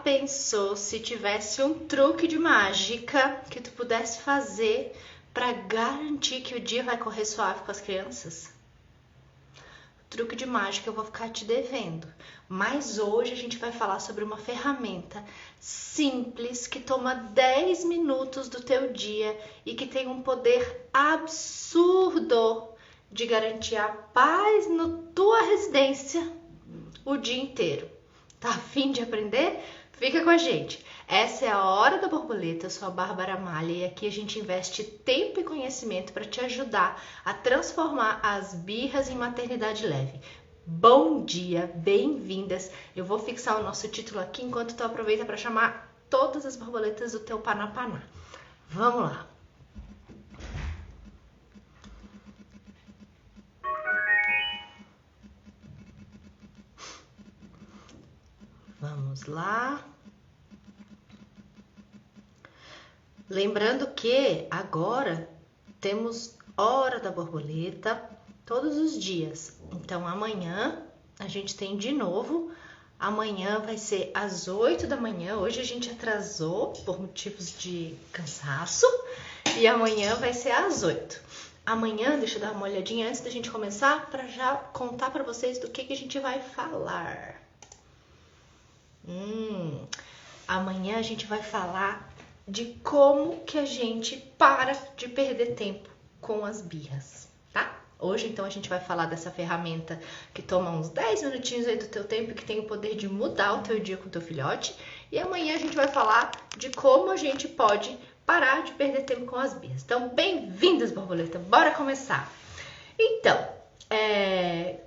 pensou se tivesse um truque de mágica que tu pudesse fazer para garantir que o dia vai correr suave com as crianças? Truque de mágica eu vou ficar te devendo, mas hoje a gente vai falar sobre uma ferramenta simples que toma 10 minutos do teu dia e que tem um poder absurdo de garantir a paz na tua residência o dia inteiro. Tá a fim de aprender? Fica com a gente! Essa é a Hora da Borboleta, eu sou a Bárbara Malha e aqui a gente investe tempo e conhecimento para te ajudar a transformar as birras em maternidade leve. Bom dia, bem-vindas! Eu vou fixar o nosso título aqui enquanto tu aproveita para chamar todas as borboletas do teu Panapaná. Vamos lá! Vamos lá! Lembrando que agora temos Hora da Borboleta todos os dias. Então amanhã a gente tem de novo. Amanhã vai ser às 8 da manhã. Hoje a gente atrasou por motivos de cansaço. E amanhã vai ser às 8. Amanhã, deixa eu dar uma olhadinha antes da gente começar para já contar para vocês do que a gente vai falar. Amanhã a gente vai falar de como que a gente para de perder tempo com as birras, tá? Hoje, então, a gente vai falar dessa ferramenta que toma uns 10 minutinhos aí do teu tempo e que tem o poder de mudar o teu dia com o teu filhote. E amanhã a gente vai falar de como a gente pode parar de perder tempo com as birras. Então, bem-vindas, borboleta! Bora começar! Então,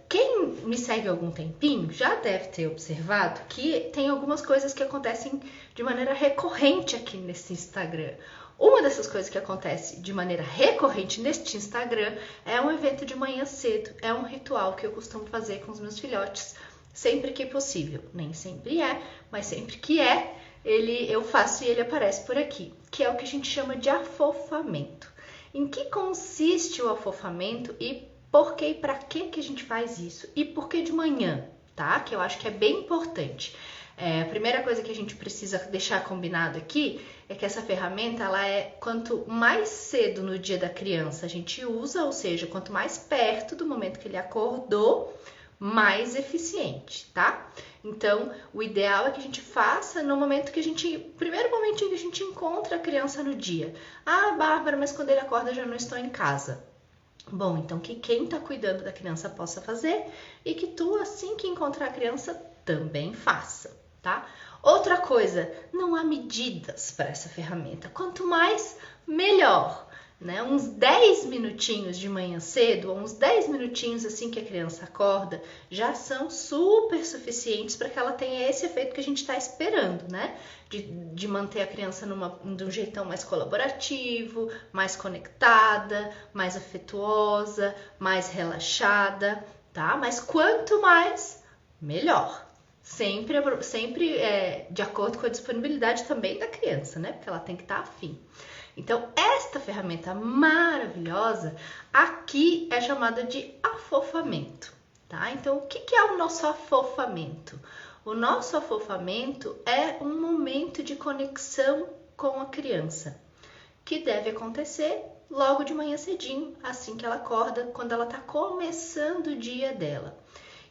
quem me segue há algum tempinho já deve ter observado que tem algumas coisas que acontecem de maneira recorrente aqui nesse Instagram. Uma dessas coisas que acontece de maneira recorrente neste Instagram é um evento de manhã cedo, é um ritual que eu costumo fazer com os meus filhotes sempre que possível. Nem sempre é, mas sempre que é, eu faço e ele aparece por aqui, que é o que a gente chama de afofamento. Em que consiste o afofamento e por que e para que a gente faz isso? E por que de manhã, tá? Que eu acho que é bem importante. A primeira coisa que a gente precisa deixar combinado aqui é que essa ferramenta, ela é quanto mais cedo no dia da criança a gente usa, ou seja, quanto mais perto do momento que ele acordou, mais eficiente, tá? Então, o ideal é que a gente faça no momento que primeiro momentinho que a gente encontra a criança no dia. Ah, Bárbara, mas quando ele acorda eu já não estou em casa. Bom, então que quem está cuidando da criança possa fazer e que tu, assim que encontrar a criança, também faça, tá? Outra coisa, não há medidas para essa ferramenta. Quanto mais, melhor, né? Uns 10 minutinhos de manhã cedo, ou uns 10 minutinhos assim que a criança acorda, já são super suficientes para que ela tenha esse efeito que a gente está esperando, né? De manter a criança de um jeitão mais colaborativo, mais conectada, mais afetuosa, mais relaxada, tá? Mas quanto mais, melhor. Sempre de acordo com a disponibilidade também da criança, né? Porque ela tem que estar afim. Então, esta ferramenta maravilhosa aqui é chamada de afofamento, tá? Então, o que é o nosso afofamento? O nosso afofamento é um momento de conexão com a criança, que deve acontecer logo de manhã cedinho, assim que ela acorda, quando ela está começando o dia dela.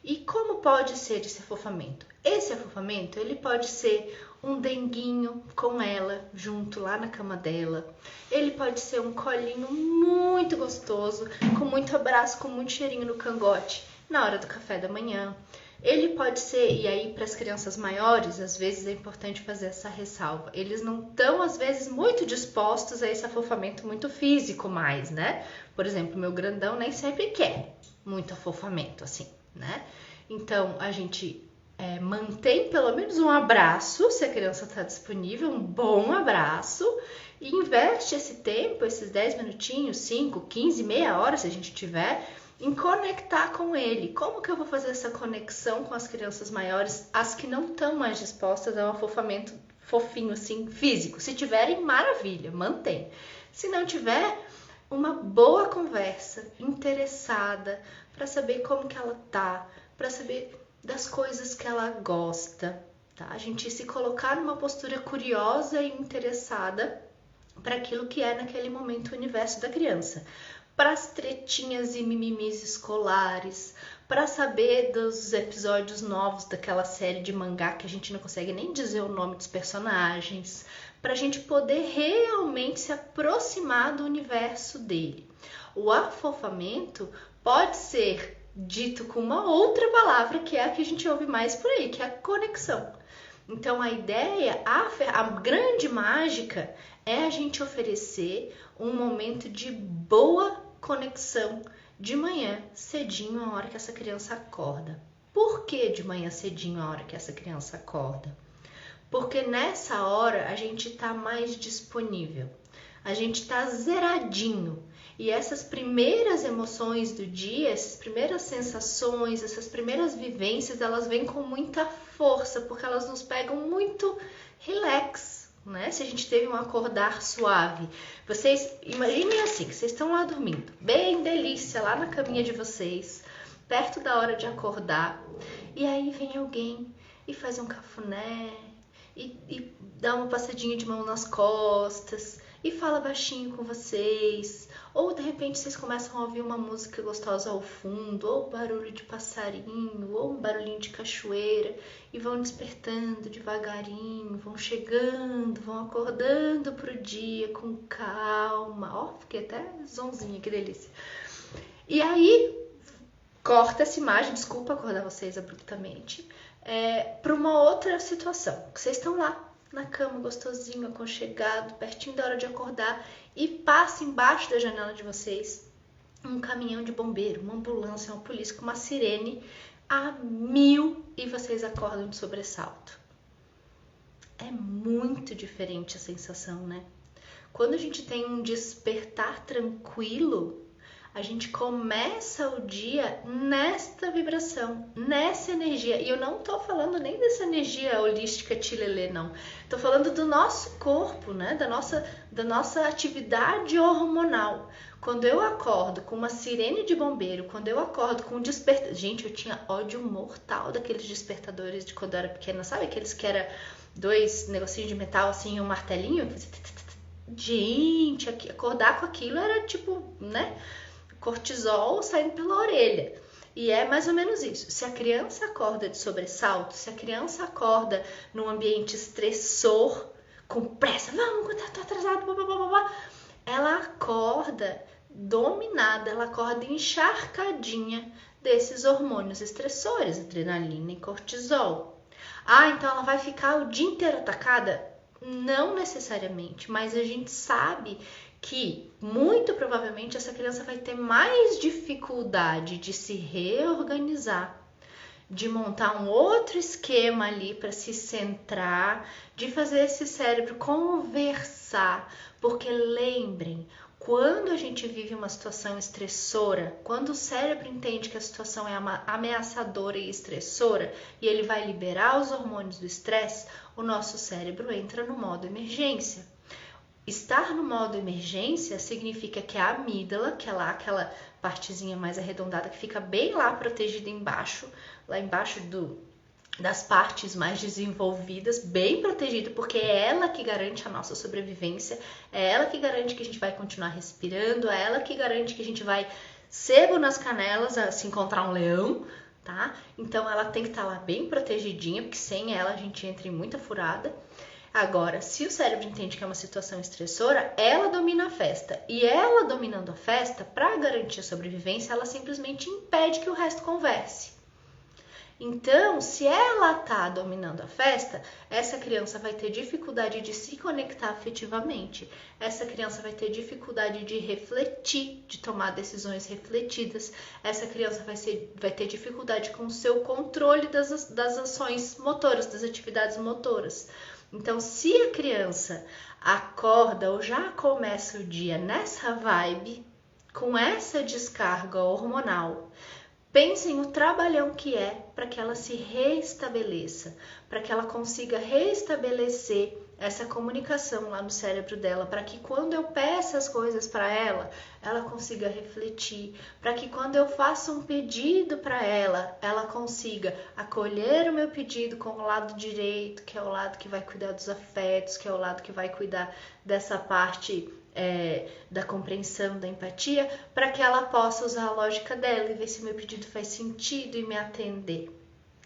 E como pode ser esse afofamento? Esse afofamento, ele pode ser um denguinho com ela, junto lá na cama dela. Ele pode ser um colinho muito gostoso, com muito abraço, com muito cheirinho no cangote, na hora do café da manhã. Ele pode ser, e aí para as crianças maiores, às vezes é importante fazer essa ressalva. Eles não estão, às vezes, muito dispostos a esse afofamento muito físico mais, né? Por exemplo, meu grandão nem sempre quer muito afofamento, assim, né? Então, a gente mantém pelo menos um abraço, se a criança está disponível, um bom abraço, e investe esse tempo, esses 10 minutinhos, 5, 15, meia hora, se a gente tiver, em conectar com ele. Como que eu vou fazer essa conexão com as crianças maiores, as que não estão mais dispostas a um afofamento fofinho, assim, físico? Se tiverem, maravilha, mantém. Se não tiver, uma boa conversa, interessada, para saber como que ela tá, para saber das coisas que ela gosta, tá? A gente se colocar numa postura curiosa e interessada para aquilo que é naquele momento o universo da criança. Para as tretinhas e mimimis escolares, para saber dos episódios novos daquela série de mangá que a gente não consegue nem dizer o nome dos personagens, para a gente poder realmente se aproximar do universo dele. O afofamento pode ser dito com uma outra palavra, que é a que a gente ouve mais por aí, que é a conexão. Então a ideia, a grande mágica é a gente oferecer um momento de boa conexão de manhã, cedinho, a hora que essa criança acorda. Por que de manhã cedinho, a hora que essa criança acorda? Porque nessa hora a gente está mais disponível, a gente está zeradinho. E essas primeiras emoções do dia, essas primeiras sensações, essas primeiras vivências, elas vêm com muita força, porque elas nos pegam muito relax, né? Se a gente teve um acordar suave. Vocês imaginem assim, que vocês estão lá dormindo, bem delícia, lá na caminha de vocês, perto da hora de acordar, e aí vem alguém e faz um cafuné, e dá uma passadinha de mão nas costas, e fala baixinho com vocês, ou de repente vocês começam a ouvir uma música gostosa ao fundo, ou barulho de passarinho, ou um barulhinho de cachoeira, e vão despertando devagarinho, vão chegando, vão acordando pro dia com calma. Ó, fiquei até zonzinha, que delícia. E aí, corta essa imagem, desculpa acordar vocês abruptamente, para uma outra situação, que vocês estão lá na cama, gostosinho, aconchegado, pertinho da hora de acordar, e passa embaixo da janela de vocês um caminhão de bombeiro, uma ambulância, uma polícia com uma sirene a 1000 e vocês acordam de sobressalto. É muito diferente a sensação, né? Quando a gente tem um despertar tranquilo, a gente começa o dia nesta vibração, nessa energia. E eu não tô falando nem dessa energia holística tilelê, não. Tô falando do nosso corpo, né? Da nossa atividade hormonal. Quando eu acordo com uma sirene de bombeiro, quando eu acordo com um despertador... Gente, eu tinha ódio mortal daqueles despertadores de quando eu era pequena. Sabe aqueles que era 2 negocinhos de metal, assim, e um martelinho? Gente, acordar com aquilo era tipo, né? Cortisol saindo pela orelha. E é mais ou menos isso. Se a criança acorda de sobressalto, se a criança acorda num ambiente estressor, com pressa, vamos, tô atrasado, blá, blá, blá, blá, ela acorda dominada, ela acorda encharcadinha desses hormônios estressores, adrenalina e cortisol. Ah, então ela vai ficar o dia inteiro atacada? Não necessariamente, mas a gente sabe que muito provavelmente essa criança vai ter mais dificuldade de se reorganizar, de montar um outro esquema ali para se centrar, de fazer esse cérebro conversar, porque lembrem, quando a gente vive uma situação estressora, quando o cérebro entende que a situação é ameaçadora e estressora e ele vai liberar os hormônios do estresse, o nosso cérebro entra no modo emergência. Estar no modo emergência significa que a amígdala, que é lá aquela partezinha mais arredondada que fica bem lá protegida embaixo, lá embaixo das partes mais desenvolvidas, bem protegida, porque é ela que garante a nossa sobrevivência, é ela que garante que a gente vai continuar respirando, é ela que garante que a gente vai sebo nas canelas a se encontrar um leão, tá? Então ela tem que estar lá bem protegidinha, porque sem ela a gente entra em muita furada. Agora, se o cérebro entende que é uma situação estressora, ela domina a festa. E ela dominando a festa, para garantir a sobrevivência, ela simplesmente impede que o resto converse. Então, se ela está dominando a festa, essa criança vai ter dificuldade de se conectar afetivamente. Essa criança vai ter dificuldade de refletir, de tomar decisões refletidas. Essa criança vai ter dificuldade com o seu controle das ações motoras, das atividades motoras. Então, se a criança acorda ou já começa o dia nessa vibe, com essa descarga hormonal, pensem o trabalhão que é para que ela se reestabeleça, para que ela consiga reestabelecer essa comunicação lá no cérebro dela, para que quando eu peça as coisas para ela, ela consiga refletir, para que quando eu faça um pedido para ela, ela consiga acolher o meu pedido com o lado direito, que é o lado que vai cuidar dos afetos, que é o lado que vai cuidar dessa parte da compreensão, da empatia, para que ela possa usar a lógica dela e ver se meu pedido faz sentido e me atender.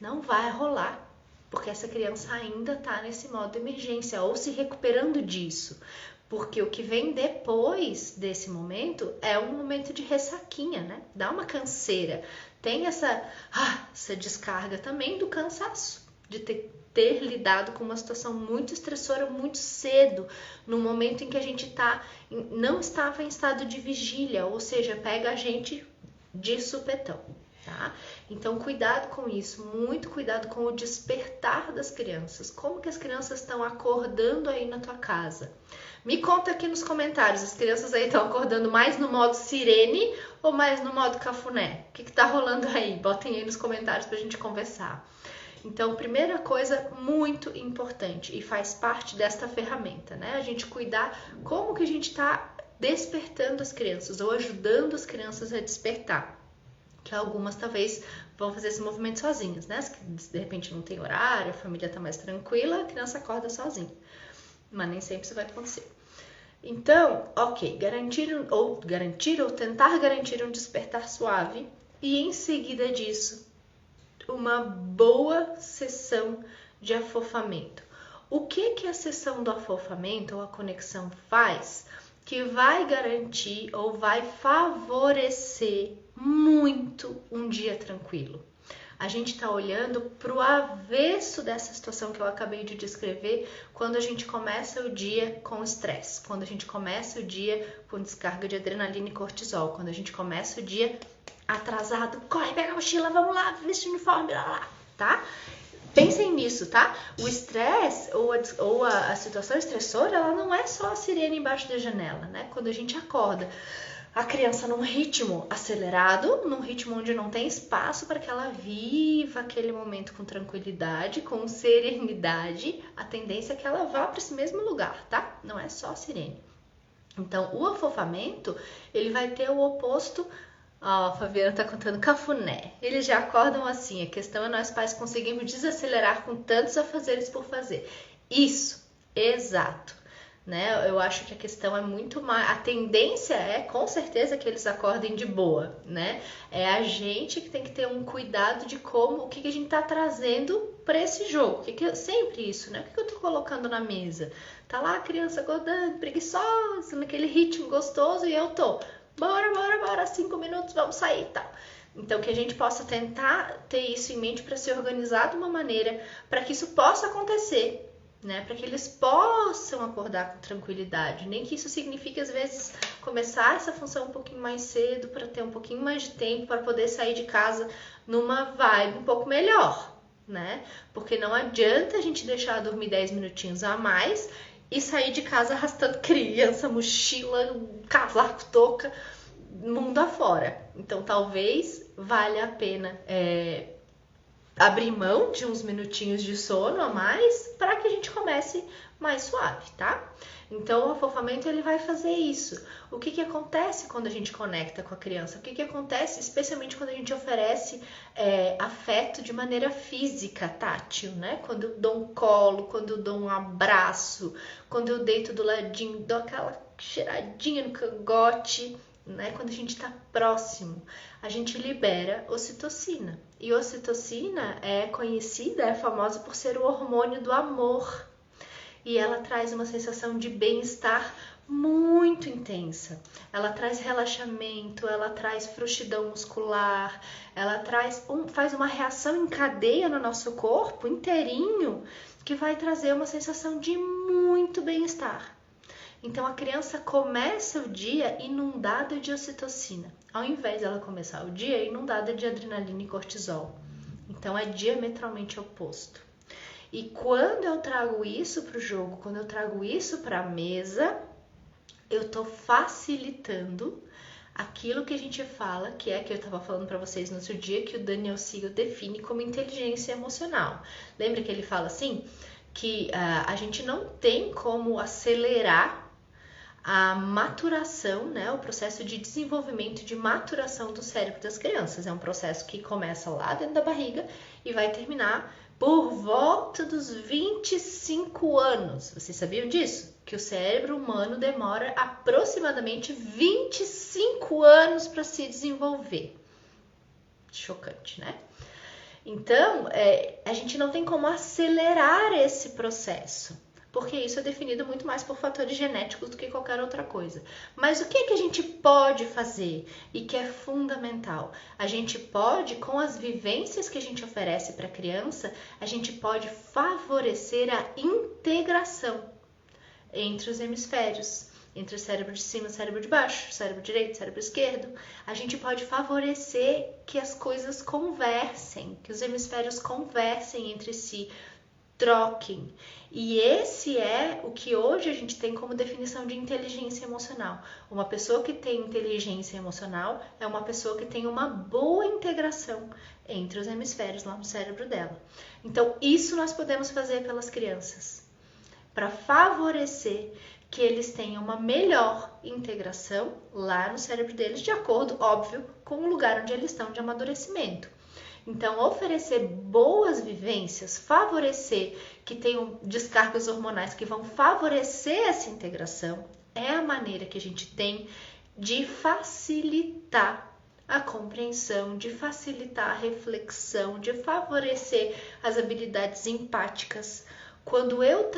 Não vai rolar, porque essa criança ainda está nesse modo emergência ou se recuperando disso. Porque o que vem depois desse momento é um momento de ressaquinha, né? Dá uma canseira. Tem essa descarga também do cansaço, de ter lidado com uma situação muito estressora muito cedo, no momento em que a gente não estava em estado de vigília, ou seja, pega a gente de supetão. Tá? Então, cuidado com isso, muito cuidado com o despertar das crianças. Como que as crianças estão acordando aí na tua casa? Me conta aqui nos comentários, as crianças aí estão acordando mais no modo sirene ou mais no modo cafuné? O que tá rolando aí? Botem aí nos comentários pra gente conversar. Então, primeira coisa muito importante e faz parte desta ferramenta, né? A gente cuidar como que a gente tá despertando as crianças ou ajudando as crianças a despertar. Que algumas talvez vão fazer esse movimento sozinhas, né? Se de repente não tem horário, a família tá mais tranquila, a criança acorda sozinha. Mas nem sempre isso vai acontecer. Então, ok, garantir ou tentar garantir um despertar suave e em seguida disso, uma boa sessão de afofamento. O que a sessão do afofamento ou a conexão faz que vai garantir ou vai favorecer muito um dia tranquilo? A gente está olhando para o avesso dessa situação que eu acabei de descrever quando a gente começa o dia com estresse, quando a gente começa o dia com descarga de adrenalina e cortisol, quando a gente começa o dia atrasado, corre, pega a mochila, vamos lá, veste o uniforme, lá, tá? Pensem nisso, tá? O estresse ou a situação estressora, ela não é só a sirene embaixo da janela, né? Quando a gente acorda a criança num ritmo acelerado, num ritmo onde não tem espaço para que ela viva aquele momento com tranquilidade, com serenidade, a tendência é que ela vá para esse mesmo lugar, tá? Não é só a sirene. Então, o afofamento, ele vai ter o oposto. A Fabiana tá contando cafuné. Eles já acordam assim. A questão é nós pais conseguimos desacelerar com tantos afazeres por fazer. Isso, exato. Né? Eu acho que a questão é muito mais... A tendência é, com certeza, que eles acordem de boa, né? É a gente que tem que ter um cuidado de o que a gente tá trazendo para esse jogo. Sempre isso, né? O que eu tô colocando na mesa? Tá lá a criança acordando, preguiçosa, naquele ritmo gostoso e eu tô... Bora, 5 minutos, vamos sair e tal. Então, que a gente possa tentar ter isso em mente para se organizar de uma maneira para que isso possa acontecer, né? Para que eles possam acordar com tranquilidade. Nem que isso signifique, às vezes, começar essa função um pouquinho mais cedo, para ter um pouquinho mais de tempo, para poder sair de casa numa vibe um pouco melhor, né? Porque não adianta a gente deixar dormir 10 minutinhos a mais e sair de casa arrastando criança, mochila, casaco, touca, mundo afora. Então, talvez valha a pena abrir mão de uns minutinhos de sono a mais para que a gente comece mais suave, tá? Então, o afofamento, ele vai fazer isso. O que acontece quando a gente conecta com a criança? O que acontece, especialmente quando a gente oferece afeto de maneira física, tátil, né? Quando eu dou um colo, quando eu dou um abraço, quando eu deito do ladinho, dou aquela cheiradinha no cangote, né? Quando a gente está próximo, a gente libera ocitocina. E ocitocina é conhecida, é famosa por ser o hormônio do amor. E ela traz uma sensação de bem-estar muito intensa. Ela traz relaxamento, ela traz frouxidão muscular, ela faz uma reação em cadeia no nosso corpo inteirinho que vai trazer uma sensação de muito bem-estar. Então a criança começa o dia inundada de ocitocina, ao invés dela começar o dia inundada de adrenalina e cortisol. Então é diametralmente oposto. E quando eu trago isso para o jogo, quando eu trago isso para a mesa, eu estou facilitando aquilo que a gente fala, que eu estava falando para vocês no outro dia, que o Daniel Siegel define como inteligência emocional. Lembra que ele fala assim, que a gente não tem como acelerar a maturação, né, o processo de desenvolvimento e de maturação do cérebro das crianças. É um processo que começa lá dentro da barriga e vai terminar por volta dos 25 anos. Vocês sabiam disso? Que o cérebro humano demora aproximadamente 25 anos para se desenvolver. Chocante, né? Então, a gente não tem como acelerar esse processo, porque isso é definido muito mais por fatores genéticos do que qualquer outra coisa. Mas o que é que a gente pode fazer e que é fundamental? A gente pode, com as vivências que a gente oferece para a criança, a gente pode favorecer a integração entre os hemisférios, entre o cérebro de cima e o cérebro de baixo, cérebro direito, cérebro esquerdo. A gente pode favorecer que as coisas conversem, que os hemisférios conversem entre si, troquem. E esse é o que hoje a gente tem como definição de inteligência emocional. Uma pessoa que tem inteligência emocional é uma pessoa que tem uma boa integração entre os hemisférios lá no cérebro dela. Então, isso nós podemos fazer pelas crianças, para favorecer que eles tenham uma melhor integração lá no cérebro deles, de acordo, óbvio, com o lugar onde eles estão de amadurecimento. Então, oferecer boas vivências, favorecer que tenham descargas hormonais que vão favorecer essa integração, é a maneira que a gente tem de facilitar a compreensão, de facilitar a reflexão, de favorecer as habilidades empáticas. Quando eu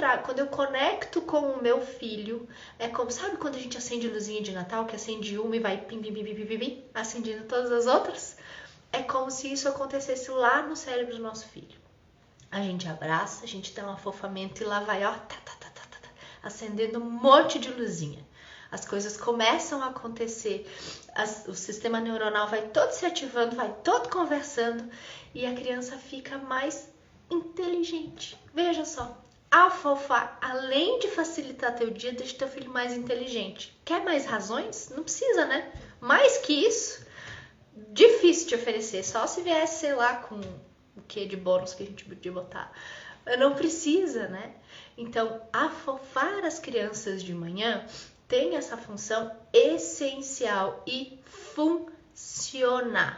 conecto com o meu filho, é como, sabe quando a gente acende luzinha de Natal, que acende uma e vai pim, pim, pim, pim, pim, pim, acendendo todas as outras? É como se isso acontecesse lá no cérebro do nosso filho. A gente abraça, a gente dá um afofamento e lá vai, ó, acendendo um monte de luzinha. As coisas começam a acontecer, o sistema neuronal vai todo se ativando, vai todo conversando e a criança fica mais inteligente. Veja só, afofar, além de facilitar teu dia, deixa teu filho mais inteligente. Quer mais razões? Não precisa, né? Mais que isso, difícil de oferecer, só se viesse, sei lá, com o que de bônus que a gente podia botar. Não precisa, né? Então, afofar as crianças de manhã tem essa função essencial e funciona.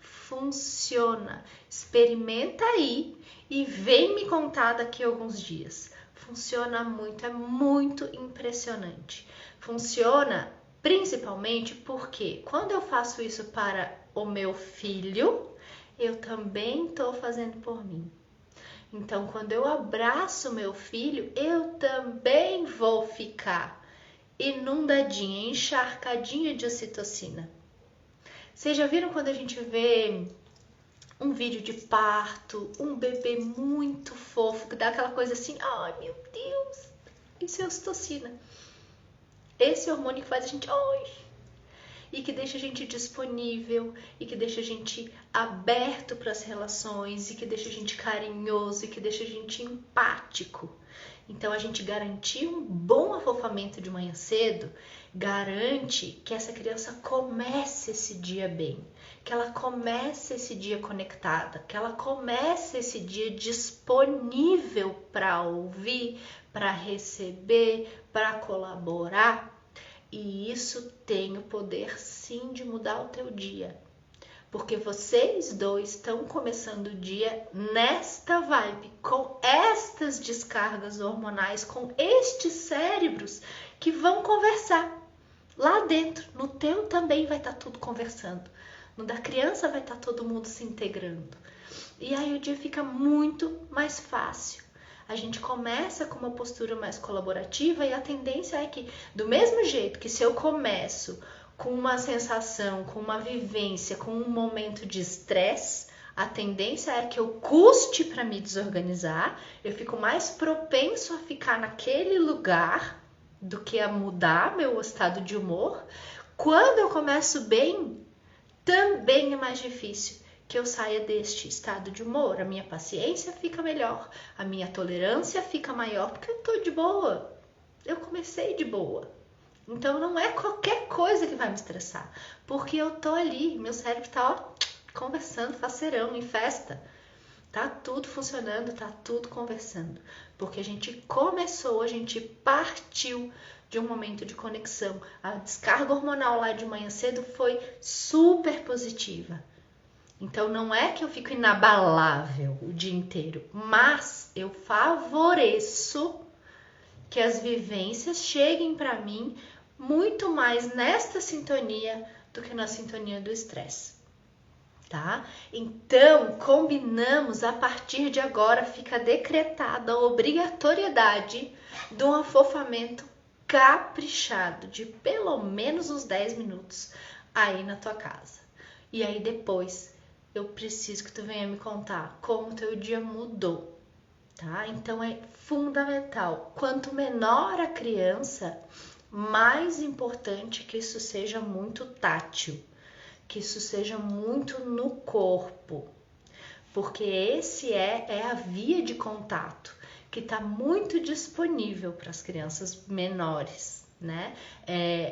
Funciona. Experimenta aí e vem me contar daqui a alguns dias. Funciona muito, é muito impressionante. Funciona principalmente porque quando eu faço isso para o meu filho, eu também estou fazendo por mim. Então, quando eu abraço meu filho, eu também vou ficar inundadinha, encharcadinha de ocitocina. Vocês já viram quando a gente vê um vídeo de parto, um bebê muito fofo, que dá aquela coisa assim, ai meu Deus, isso é ocitocina. Esse hormônio que faz a gente, ai, e que deixa a gente disponível, e que deixa a gente aberto para as relações, e que deixa a gente carinhoso, e que deixa a gente empático. Então, a gente garantir um bom afofamento de manhã cedo garante que essa criança comece esse dia bem, que ela comece esse dia conectada, que ela comece esse dia disponível para ouvir, para receber, para colaborar. E isso tem o poder, sim, de mudar o teu dia. Porque vocês dois estão começando o dia nesta vibe, com estas descargas hormonais, com estes cérebros que vão conversar. Lá dentro, no teu também vai estar tudo conversando. No da criança vai estar todo mundo se integrando. E aí o dia fica muito mais fácil. A gente começa com uma postura mais colaborativa e a tendência é que, do mesmo jeito que se eu começo com uma sensação, com uma vivência, com um momento de estresse, a tendência é que eu custe para me desorganizar, eu fico mais propenso a ficar naquele lugar do que a mudar meu estado de humor. Quando eu começo bem, também é mais difícil que eu saia deste estado de humor. A minha paciência fica melhor, a minha tolerância fica maior, porque eu tô de boa. Eu comecei de boa. Então não é qualquer coisa que vai me estressar, porque eu tô ali, meu cérebro tá, ó, conversando, faceirão, em festa. Tá tudo funcionando, tá tudo conversando. Porque a gente começou, a gente partiu de um momento de conexão. A descarga hormonal lá de manhã cedo foi super positiva. Então não é que eu fico inabalável o dia inteiro, mas eu favoreço que as vivências cheguem para mim muito mais nesta sintonia do que na sintonia do estresse. Tá? Então, combinamos, a partir de agora fica decretada a obrigatoriedade de um afofamento caprichado de pelo menos uns 10 minutos aí na tua casa. E aí depois eu preciso que tu venha me contar como o teu dia mudou, tá? Então é fundamental. Quanto menor a criança, mais importante que isso seja muito tátil, que isso seja muito no corpo, porque esse é a via de contato que está muito disponível para as crianças menores, né?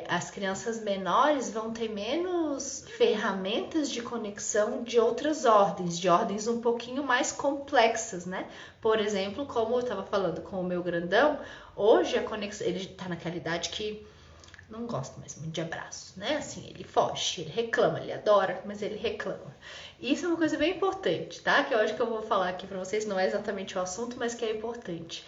As crianças menores vão ter menos ferramentas de conexão de outras ordens, de ordens um pouquinho mais complexas, né? Por exemplo, como eu estava falando com o meu grandão, hoje a conexão, ele está naquela idade que não gosta mais muito de abraço, né? Assim, ele foge, ele reclama, ele adora, mas ele reclama. Isso é uma coisa bem importante, tá? Que eu acho que eu vou falar aqui pra vocês, não é exatamente o assunto, mas que é importante.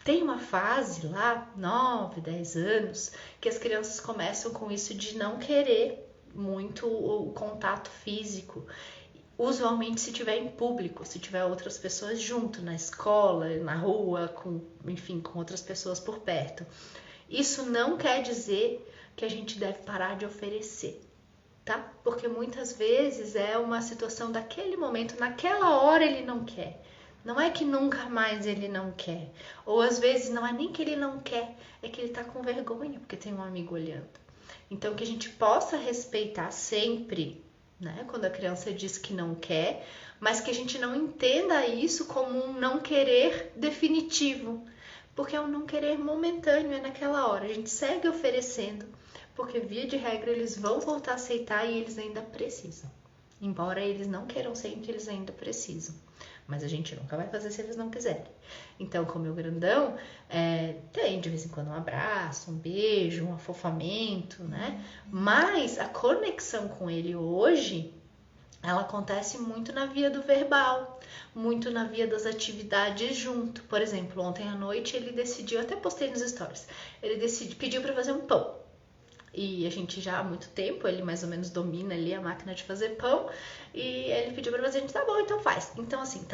Tem uma fase lá, 9, 10 anos, que as crianças começam com isso de não querer muito o contato físico. Usualmente se tiver em público, se tiver outras pessoas junto, na escola, na rua, enfim, com outras pessoas por perto. Isso não quer dizer que a gente deve parar de oferecer, tá? Porque muitas vezes é uma situação daquele momento, naquela hora ele não quer. Não é que nunca mais ele não quer. Ou às vezes não é nem que ele não quer, é que ele tá com vergonha porque tem um amigo olhando. Então que a gente possa respeitar sempre, né? Quando a criança diz que não quer, mas que a gente não entenda isso como um não querer definitivo. Porque é um não querer momentâneo, é naquela hora. A gente segue oferecendo, porque via de regra eles vão voltar a aceitar e eles ainda precisam. Embora eles não queiram sempre, eles ainda precisam. Mas a gente nunca vai fazer se eles não quiserem. Então, com o meu grandão, tem de vez em quando um abraço, um beijo, um afofamento, né? Mas a conexão com ele hoje, ela acontece muito na via do verbal, muito na via das atividades junto. Por exemplo, ontem à noite ele decidiu, até postei nos stories, ele pediu para fazer um pão. E a gente já há muito tempo, ele mais ou menos domina ali a máquina de fazer pão, e ele pediu pra fazer, a gente, tá bom, então faz. Então assim,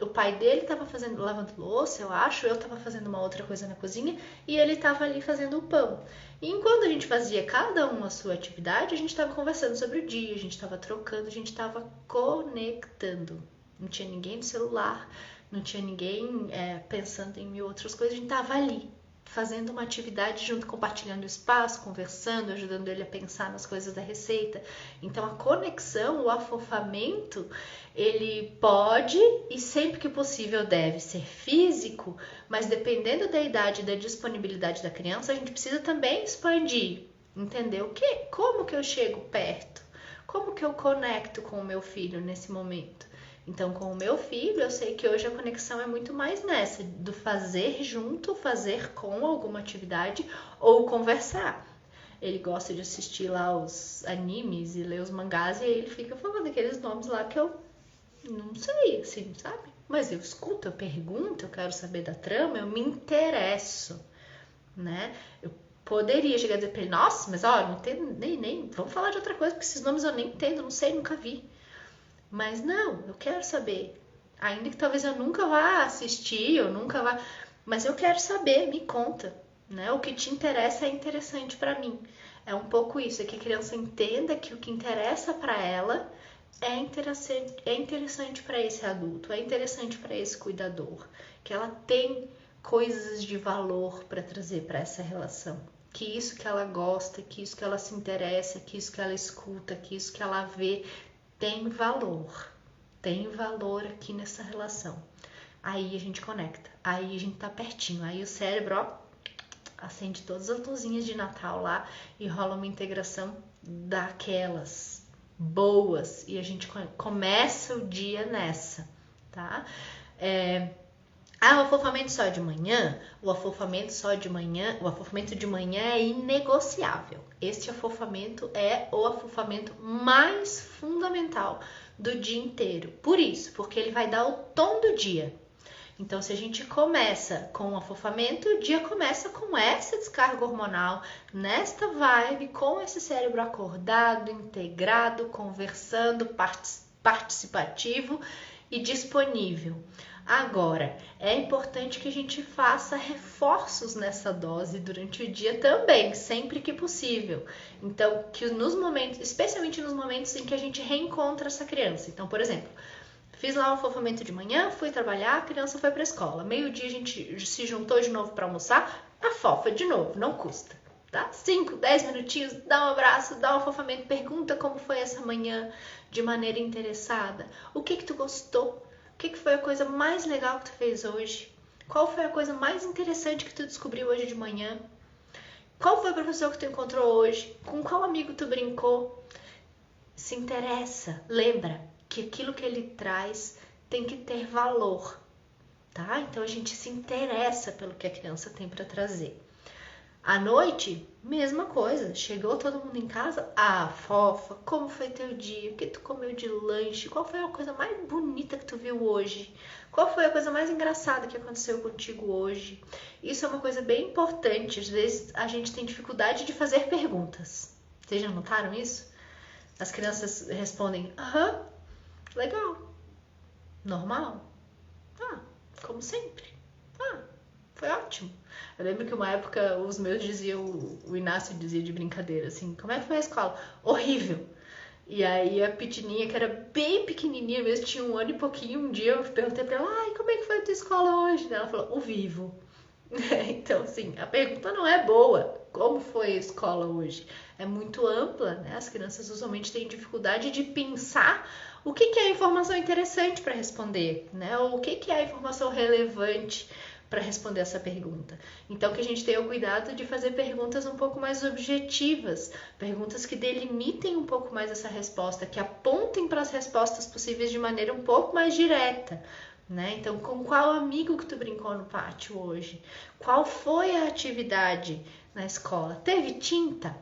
o pai dele tava lavando louça, eu acho, eu tava fazendo uma outra coisa na cozinha, e ele tava ali fazendo o pão. E enquanto a gente fazia cada um a sua atividade, a gente tava conversando sobre o dia, a gente tava trocando, a gente tava conectando. Não tinha ninguém no celular, não tinha ninguém pensando em mil outras coisas, a gente tava ali, fazendo uma atividade junto, compartilhando o espaço, conversando, ajudando ele a pensar nas coisas da receita. Então a conexão, o afofamento, ele pode e sempre que possível deve ser físico, mas dependendo da idade e da disponibilidade da criança, a gente precisa também expandir, entender como que eu chego perto, como que eu conecto com o meu filho nesse momento. Então, com o meu filho, eu sei que hoje a conexão é muito mais nessa, do fazer junto, fazer com alguma atividade ou conversar. Ele gosta de assistir lá os animes e ler os mangás e aí ele fica falando aqueles nomes lá que eu não sei, assim, sabe? Mas eu escuto, eu pergunto, eu quero saber da trama, eu me interesso, né? Eu poderia chegar a dizer pra ele, nossa, mas ó, não entendo nem, vamos falar de outra coisa, porque esses nomes eu nem entendo, não sei, nunca vi. Mas não, eu quero saber. Ainda que talvez eu nunca vá assistir, eu nunca vá... Mas eu quero saber, me conta. Né? O que te interessa é interessante para mim. É um pouco isso, é que a criança entenda que o que interessa para ela é interessante para esse adulto, é interessante para esse cuidador. Que ela tem coisas de valor para trazer para essa relação. Que isso que ela gosta, que isso que ela se interessa, que isso que ela escuta, que isso que ela vê... tem valor aqui nessa relação. Aí a gente conecta, aí a gente tá pertinho, aí o cérebro, ó, acende todas as luzinhas de Natal lá e rola uma integração daquelas, boas e a gente começa o dia nessa, tá? O afofamento só de manhã, o afofamento de manhã é inegociável. Este afofamento é o afofamento mais fundamental do dia inteiro. Por isso, porque ele vai dar o tom do dia. Então, se a gente começa com o afofamento, o dia começa com essa descarga hormonal, nesta vibe, com esse cérebro acordado, integrado, conversando, participativo e disponível. Agora, é importante que a gente faça reforços nessa dose durante o dia também, sempre que possível. Então, que nos momentos, especialmente nos momentos em que a gente reencontra essa criança. Então, por exemplo, fiz lá o afofamento de manhã, fui trabalhar, a criança foi para a escola. Meio-dia a gente se juntou de novo para almoçar, afofa de novo, não custa. Tá? 5, 10 minutinhos, dá um abraço, dá um afofamento, pergunta como foi essa manhã de maneira interessada. O que tu gostou? O que foi a coisa mais legal que tu fez hoje? Qual foi a coisa mais interessante que tu descobriu hoje de manhã? Qual foi o professor que tu encontrou hoje? Com qual amigo tu brincou? Se interessa, lembra que aquilo que ele traz tem que ter valor, tá? Então a gente se interessa pelo que a criança tem para trazer. À noite, mesma coisa. Chegou todo mundo em casa? Fofa, como foi teu dia? O que tu comeu de lanche? Qual foi a coisa mais bonita que tu viu hoje? Qual foi a coisa mais engraçada que aconteceu contigo hoje? Isso é uma coisa bem importante. Às vezes a gente tem dificuldade de fazer perguntas. Vocês já notaram isso? As crianças respondem, legal, normal, como sempre, foi ótimo. Eu lembro que uma época os meus diziam, o Inácio dizia de brincadeira assim, como é que foi a escola? Horrível. E aí a Pitininha, que era bem pequenininha mesmo, tinha 1 ano e pouquinho, um dia eu perguntei pra ela, como é que foi a tua escola hoje? Ela falou, horrível. Então, assim, a pergunta não é boa. Como foi a escola hoje? É muito ampla, né? As crianças usualmente têm dificuldade de pensar o que é a informação interessante para responder, né? Ou o que é a informação relevante para responder essa pergunta. Então, que a gente tenha o cuidado de fazer perguntas um pouco mais objetivas, perguntas que delimitem um pouco mais essa resposta, que apontem para as respostas possíveis de maneira um pouco mais direta. Né? Então, com qual amigo que tu brincou no pátio hoje? Qual foi a atividade na escola? Teve tinta?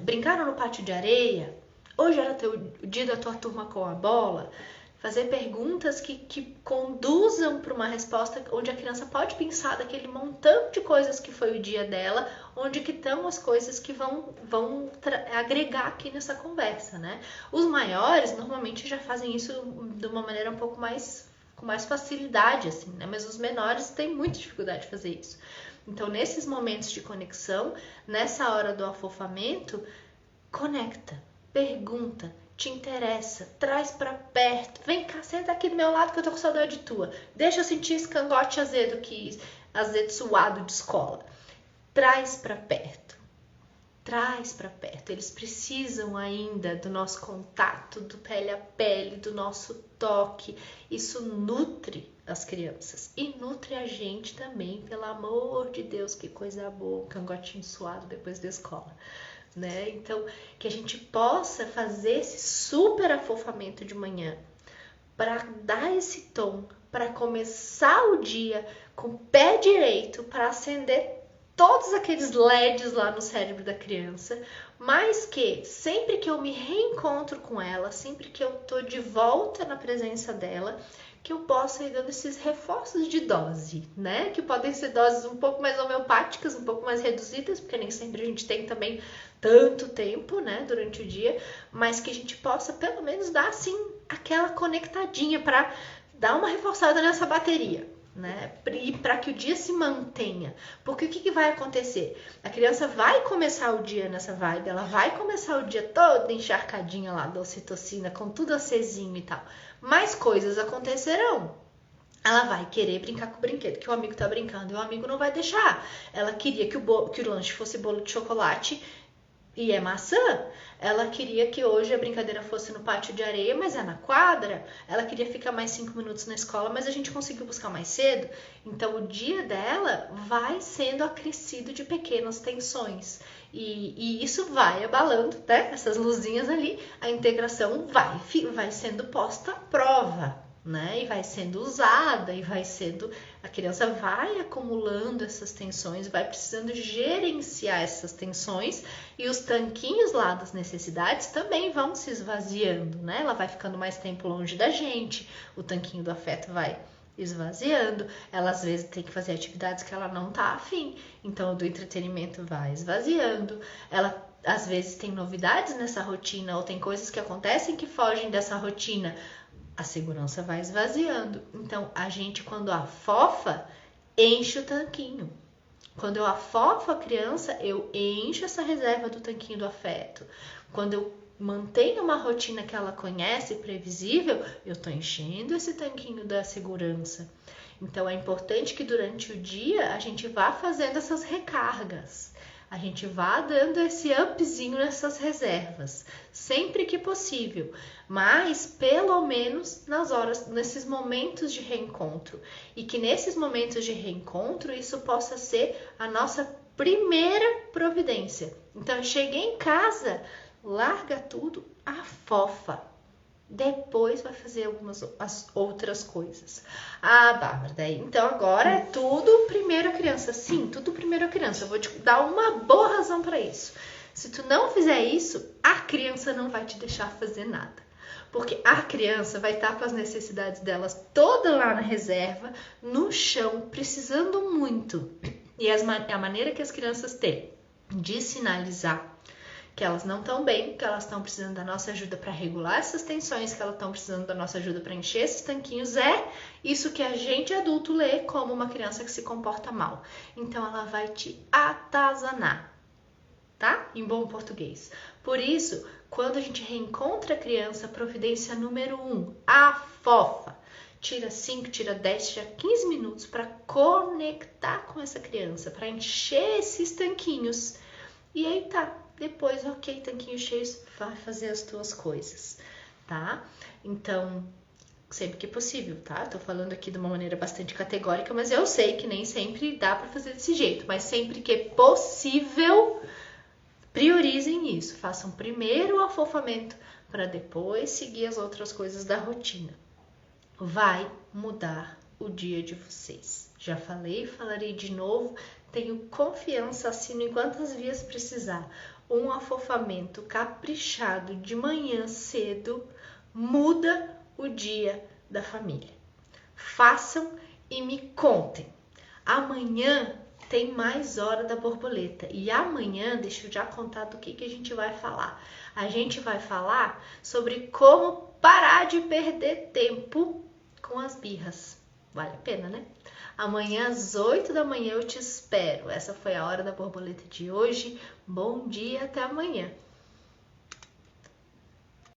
Brincaram no pátio de areia? Hoje era o dia da tua turma com a bola? Fazer perguntas que conduzam para uma resposta onde a criança pode pensar daquele montão de coisas que foi o dia dela, onde que estão as coisas que vão agregar aqui nessa conversa, né? Os maiores normalmente já fazem isso de uma maneira um pouco mais com mais facilidade, assim, né? Mas os menores têm muita dificuldade de fazer isso. Então, nesses momentos de conexão, nessa hora do afofamento, conecta, pergunta, te interessa, traz pra perto, vem cá, senta aqui do meu lado que eu tô com saudade tua, deixa eu sentir esse cangote azedo suado de escola, traz pra perto, eles precisam ainda do nosso contato, do pele a pele, do nosso toque, isso nutre as crianças e nutre a gente também, pelo amor de Deus, que coisa boa, cangotinho suado depois da escola. Né? Então, que a gente possa fazer esse super afofamento de manhã para dar esse tom, para começar o dia com o pé direito, para acender todos aqueles LEDs lá no cérebro da criança, mas que sempre que eu me reencontro com ela, sempre que eu tô de volta na presença dela, que eu possa ir dando esses reforços de dose, né? Que podem ser doses um pouco mais homeopáticas, um pouco mais reduzidas, porque nem sempre a gente tem também tanto tempo, né, durante o dia, mas que a gente possa pelo menos dar, assim, aquela conectadinha para dar uma reforçada nessa bateria, né? E para que o dia se mantenha. Porque o que vai acontecer? A criança vai começar o dia nessa vibe, ela vai começar o dia toda encharcadinha lá da ocitocina, com tudo acesinho e tal. Mais coisas acontecerão. Ela vai querer brincar com o brinquedo que o amigo tá brincando e o amigo não vai deixar. Ela queria que o lanche fosse bolo de chocolate E é maçã. Ela queria que hoje a brincadeira fosse no pátio de areia, mas é na quadra. Ela queria ficar mais 5 minutos na escola, mas a gente conseguiu buscar mais cedo. Então o dia dela vai sendo acrescido de pequenas tensões. E isso vai abalando, né? Essas luzinhas ali, a integração vai sendo posta à prova, né? E vai sendo usada, e vai sendo... A criança vai acumulando essas tensões, vai precisando gerenciar essas tensões, e os tanquinhos lá das necessidades também vão se esvaziando, né? Ela vai ficando mais tempo longe da gente, o tanquinho do afeto vai esvaziando, ela às vezes tem que fazer atividades que ela não tá afim, então o do entretenimento vai esvaziando, ela às vezes tem novidades nessa rotina, ou tem coisas que acontecem que fogem dessa rotina, a segurança vai esvaziando. Então, a gente, quando afofa, enche o tanquinho. Quando eu afofo a criança, eu encho essa reserva do tanquinho do afeto. Quando eu mantenho uma rotina que ela conhece, previsível, eu estou enchendo esse tanquinho da segurança. Então, é importante que durante o dia a gente vá fazendo essas recargas. A gente vá dando esse upzinho nessas reservas, sempre que possível, mas pelo menos nesses momentos de reencontro. E que nesses momentos de reencontro isso possa ser a nossa primeira providência. Então, eu cheguei em casa, larga tudo, afofa. Depois vai fazer as outras coisas. Ah, Bárbara, daí então agora é tudo primeiro a criança. Sim, tudo primeiro a criança. Eu vou te dar uma boa razão para isso. Se tu não fizer isso, a criança não vai te deixar fazer nada. Porque a criança vai estar com as necessidades delas toda lá na reserva, no chão, precisando muito. E a maneira que as crianças têm de sinalizar que elas não estão bem, que elas estão precisando da nossa ajuda para regular essas tensões, que elas estão precisando da nossa ajuda para encher esses tanquinhos, é isso que a gente adulto lê como uma criança que se comporta mal. Então ela vai te atazanar, tá? Em bom português. Por isso, quando a gente reencontra a criança, providência número 1, afofa. Tira 5, tira 10, tira 15 minutos para conectar com essa criança, para encher esses tanquinhos. E aí tá. Depois, ok, tanquinho cheio, vai fazer as tuas coisas, tá? Então, sempre que possível, tá? Tô falando aqui de uma maneira bastante categórica, mas eu sei que nem sempre dá pra fazer desse jeito. Mas sempre que possível, priorizem isso. Façam primeiro o afofamento para depois seguir as outras coisas da rotina. Vai mudar o dia de vocês. Já falei, falarei de novo. Tenho confiança, assino em quantas vias precisar. Um afofamento caprichado de manhã cedo muda o dia da família. Façam e me contem. Amanhã tem mais Hora da Borboleta. E amanhã, deixa eu já contar do que a gente vai falar. A gente vai falar sobre como parar de perder tempo com as birras. Vale a pena, né? Amanhã às 8 da manhã eu te espero. Essa foi a Hora da Borboleta de hoje. Bom dia, até amanhã.